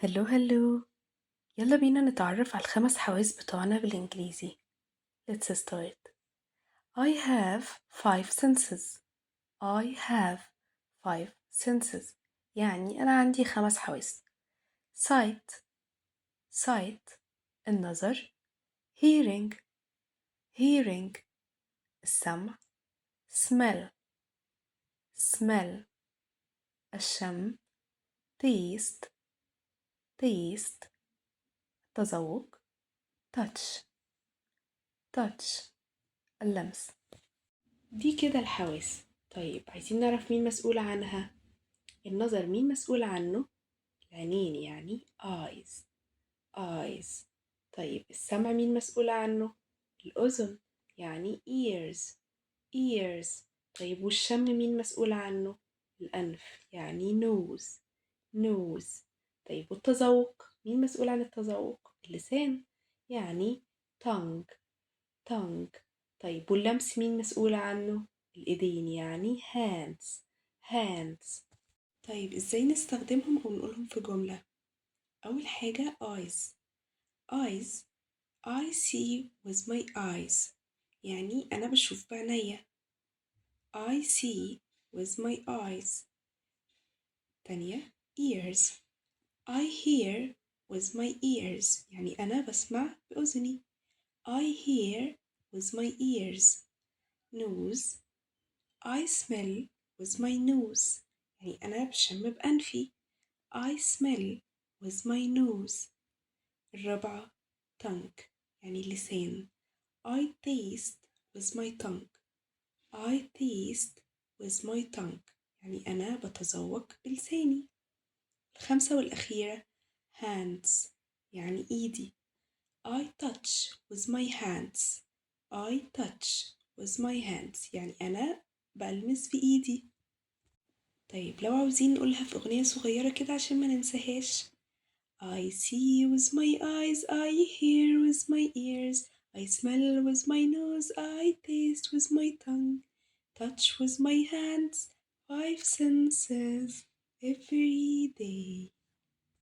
هلو هلو. يلا بينا نتعرف على الخمس حواس بتوعنا بالإنجليزي. Let's start. I have five senses. I have five senses. يعني أنا عندي خمس حواس. sight sight النظر. hearing hearing السمع. smell smell الشم. taste taste التذوق. touch touch اللمس. دي كده الحواس. طيب عايزين نعرف مين مسؤول عنها. النظر مين مسؤول عنه؟ العينين يعني eyes eyes. طيب السمع مين مسؤول عنه؟ الأذن يعني ears ears. طيب والشم مين مسؤول عنه؟ الأنف يعني nose nose. طيب والتذوق مين مسؤول عن التذوق؟ اللسان يعني tongue tongue. طيب واللمس مين مسؤول عنه؟ الإيدين يعني hands hands. طيب إزاي نستخدمهم أو نقولهم في جملة؟ أول حاجة eyes eyes. I see with my eyes يعني أنا بشوف بعينيا. I see with my eyes. تانية ears. I hear with my ears يعني أنا بسمع بأذني. I hear with my ears. nose. I smell with my nose يعني أنا بشم بأنفي. I smell with my nose. الرابعة tongue يعني لسان. I taste with my tongue. I taste with my tongue يعني أنا بتذوق بلساني. الخامسة والأخيرة hands يعني إيدي. I touch with my hands. I touch with my hands يعني أنا بلمس بإيدي. طيب لو عاوزين نقولها في أغنية صغيرة كده عشان ما ننساهاش. I see with my eyes, I hear with my ears, I smell with my nose, I taste with my tongue, touch with my hands, five senses every day.